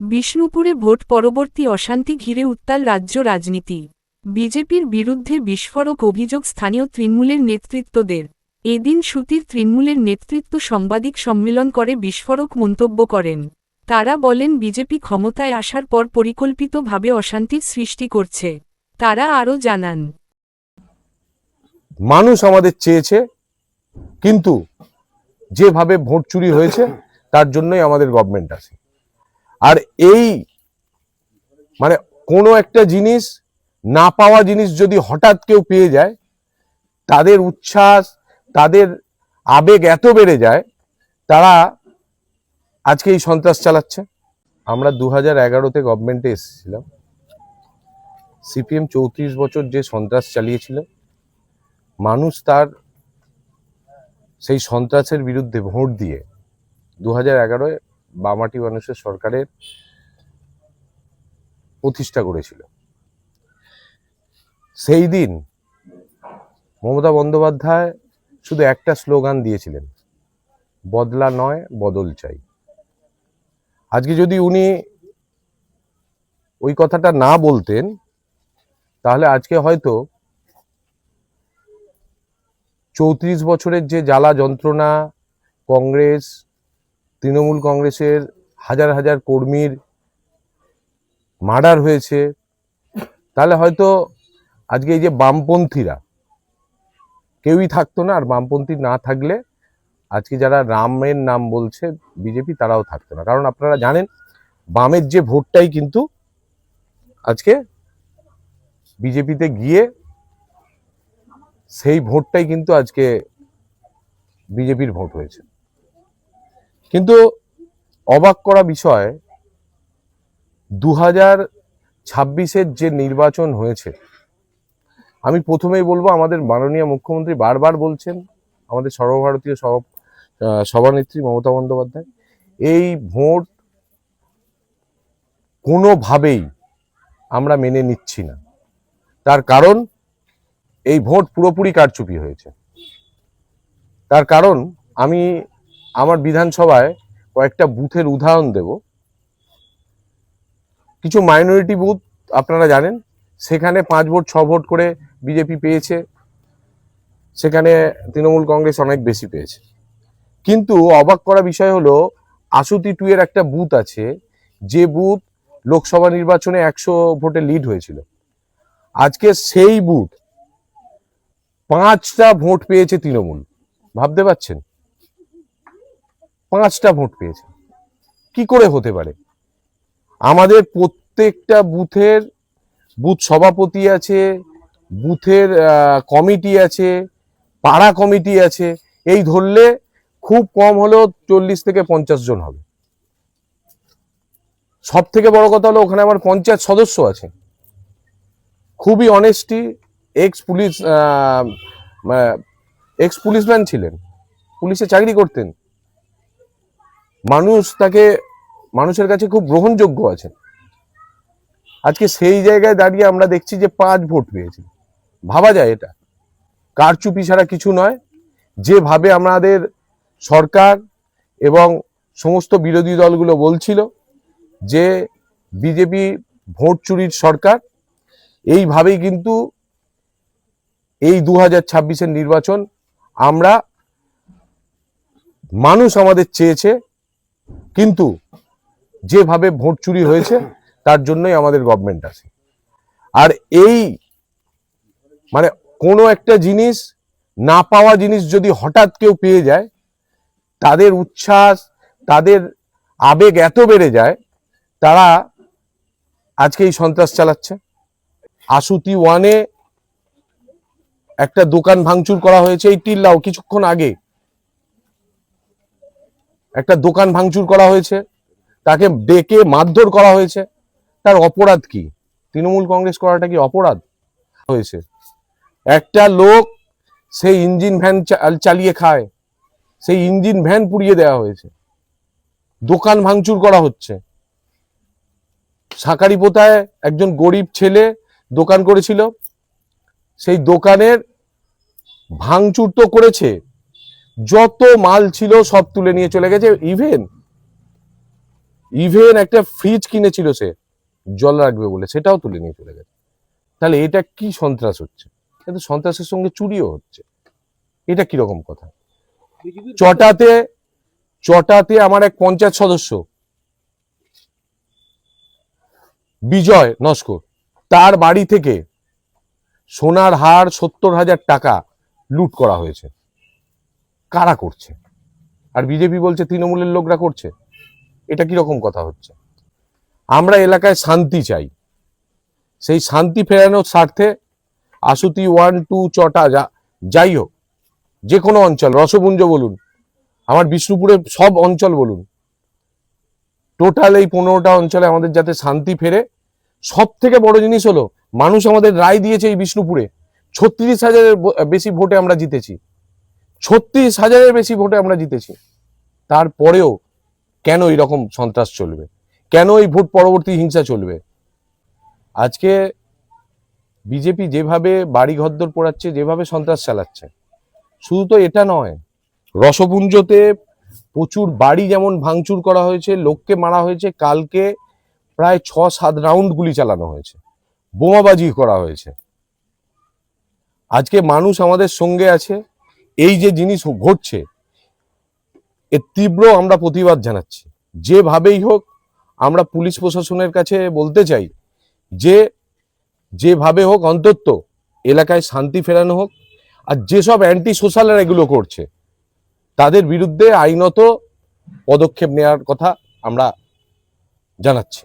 বিষ্ণুপুরে ভোট পরবর্তী অশান্তি ঘিরে উত্তাল রাজ্য রাজনীতি। বিজেপির বিরুদ্ধে বিস্ফোরক অভিযোগ স্থানীয় তৃণমূলের নেতৃত্বদের। এদিন সুতির তৃণমূলের নেতৃত্ব সাংবাদিক সম্মেলন করে বিস্ফোরক মন্তব্য করেন। তারা বলেন বিজেপি ক্ষমতায় আসার পর পরিকল্পিতভাবে অশান্তির সৃষ্টি করছে। তারা আরও জানান, মানুষ আমাদের চেয়েছে, কিন্তু যেভাবে ভোট চুরি হয়েছে তার জন্যই আমাদের গভর্নমেন্ট আছে। আর এই কোনো একটা জিনিস না পাওয়া জিনিস যদি হঠাৎ কেউ পেয়ে যায়, তাদের উচ্ছ্বাস, তাদের আবেগ এত বেড়ে যায়, তারা আজকে এই সন্ত্রাস চালাচ্ছে। আমরা 2011-তে গভর্নমেন্টে এসেছিলাম। সিপিএম 34 বছর যে সন্ত্রাস চালিয়েছিল, মানুষ তার সেই সন্ত্রাসের বিরুদ্ধে ভোট দিয়ে 2011-য় বামাটি মানুষের সরকারের প্রতিষ্ঠা করেছিল। সেই দিন মমতা বন্দ্যোপাধ্যায় শুধু একটা স্লোগান দিয়েছিলেন, বদলা নয় বদল চাই। আজকে যদি উনি ওই কথাটা না বলতেন, তাহলে আজকে হয়তো 34 বছরের যে জ্বালা যন্ত্রণা, কংগ্রেস, তৃণমূল কংগ্রেসের হাজার হাজার কর্মীর মার্ডার হয়েছে, তাহলে হয়তো আজকে এই যে বামপন্থীরা কেউই থাকতো না। আর বামপন্থী না থাকলে আজকে যারা রামের নাম বলছে বিজেপি, তারাও থাকতো না। কারণ আপনারা জানেন, বামের যে ভোটটাই কিন্তু আজকে বিজেপিতে গিয়ে সেই ভোটটাই কিন্তু আজকে বিজেপির ভোট হয়েছে। কিন্তু অবাক করা বিষয়, 2026-এর যে নির্বাচন হয়েছে, আমি প্রথমেই বলবো, আমাদের মাননীয় মুখ্যমন্ত্রী বারবার বলছেন, আমাদের সর্বভারতীয় সভানেত্রী মমতা বন্দ্যোপাধ্যায়, এই ভোট কোনোভাবেই আমরা মেনে নিচ্ছি না। তার কারণ, এই ভোট পুরোপুরি কারচুপি হয়েছে। তার কারণ, আমি আমার বিধানসভায় কয়েকটা বুথের উদাহরণ দেব। কিছু মাইনরিটি বুথ আপনারা জানেন, সেখানে 5 ভোট 6 ভোট করে বিজেপি পেয়েছে, সেখানে তৃণমূল কংগ্রেস অনেক বেশি পেয়েছে। কিন্তু অবাক করা বিষয় হলো, আশুতি 2 এর একটা বুথ আছে, যে বুথ লোকসভা নির্বাচনে 100 ভোটে লিড হয়েছিল। আজকে সেই বুথ 5টা ভোট পেয়েছে তৃণমূল। ভাবতে পারছেন? 5টা ভোট পেয়েছে। কি করে হতে পারে? আমাদের প্রত্যেকটা বুথের বুথ সভাপতি আছে, বুথের কমিটি আছে, পাড়া কমিটি আছে, এই ধরলে খুব কম হলেও 40 থেকে 50 জন হবে। সব থেকে বড় কথা হলো, ওখানে আমার পঞ্চায়েত সদস্য আছে, খুবই অনেস্টি, এক্স পুলিশম্যান ছিলেন, পুলিশে চাকরি করতেন, মানুষের কাছে খুব গ্রহণযোগ্য আছে। আজকে সেই জায়গায় দাঁড়িয়ে আমরা দেখছি যে 5 ভোট পেয়েছে। ভাবা যায় এটা কারচুপি ছাড়া কিছু নয়। যেভাবে আমাদের সরকার এবং সমস্ত বিরোধী দলগুলো বলছিল যে বিজেপি ভোট চুরির সরকার, এইভাবেই কিন্তু এই 2026-এর নির্বাচন মানুষ আমাদের চেয়েছে, কিন্তু যেভাবে ভোট চুরি হয়েছে তার জন্যই আমাদের গভর্নমেন্ট আছে। আর এই কোনো একটা জিনিস না পাওয়া জিনিস যদি হঠাৎ কেউ পেয়ে যায়, তাদের উচ্ছ্বাস, তাদের আবেগ এত বেড়ে যায়, তারা আজকে এই সন্ত্রাস চালাচ্ছে। আশুতি 1-এ একটা দোকান ভাঙচুর করা হয়েছে, এই টিল্লাও কিছুক্ষণ আগে একটা দোকান ভাঙচুর করা হয়েছে, তাকে ডেকে মারধর করা হয়েছে। তার অপরাধ কি? তৃণমূল কংগ্রেস করাটা কি অপরাধ হয়েছে? একটা লোক সেই ইঞ্জিন ভ্যান চালিয়ে খায়, সেই ইঞ্জিন ভ্যান পুড়িয়ে দেওয়া হয়েছে, দোকান ভাঙচুর করা হচ্ছে। সাকারিপোতায় একজন গরিব ছেলে দোকান করেছিল, সেই দোকানের ভাঙচুর তো করেছে, যত মাল ছিল সব তুলে নিয়ে চলে গেছে। ইভেন ইভেন একটা ফ্রিজ কিনেছিল সে জল রাখবে বলে, সেটাও তুলে নিয়ে চলে গেছে। তাহলে এটা কি সন্ত্রাস হচ্ছে? কিন্তু সন্ত্রাসের সঙ্গে চুরিও হচ্ছে, এটা কিরকম কথা? চটাতে আমার এক পঞ্চায়েত সদস্য বিজয় নস্কর, তার বাড়ি থেকে সোনার হার 70,000 টাকা লুট করা হয়েছে। কারা করছে? আর বিজেপি বলছে তৃণমূলের লোকরা করছে। এটা কিরকম কথা হচ্ছে? আমরা এলাকায় শান্তি চাই, সেই শান্তি ফেরানোর স্বার্থে আশুতি 1, 2, চটা যাই হোক, যে কোনো অঞ্চল, রসপুঞ্জ বলুন, আমার বিষ্ণুপুরের সব অঞ্চল বলুন, টোটাল এই 15টা অঞ্চলে আমাদের যাতে শান্তি ফেরে। সব থেকে বড় জিনিস হলো, মানুষ আমাদের রায় দিয়েছে এই বিষ্ণুপুরে 36,000-এর বেশি ভোটে আমরা জিতেছি, 36,000-এর বেশি ভোটে আমরা জিতেছি। তারপরেও কেন এরকম সন্ত্রাস চলবে? কেন এই ভোট পরবর্তী হিংসা চলবে? আজকে বিজেপি যেভাবে বাড়ি ঘরদোর পোড়াচ্ছে, যেভাবে সন্ত্রাস চালাচ্ছে, শুধু তো এটা নয়, রসপুঞ্জতে প্রচুর বাড়ি যেমন ভাঙচুর করা হয়েছে, লোককে মারা হয়েছে, কালকে প্রায় 6-7 রাউন্ড গুলি চালানো হয়েছে, বোমাবাজি করা হয়েছে। আজকে মানুষ আমাদের সঙ্গে আছে। এই যে জিনিস ঘটছে, এর তীব্র আমরা প্রতিবাদ জানাচ্ছি। যেভাবেই হোক আমরা পুলিশ প্রশাসনের কাছে বলতে চাই যে যেভাবে হোক অন্তত এলাকায় শান্তি ফেরানো হোক। আর যেসব অ্যান্টি সোশ্যালরা এগুলো করছে তাদের বিরুদ্ধে আইনত পদক্ষেপ নেওয়ার কথা আমরা জানাচ্ছি।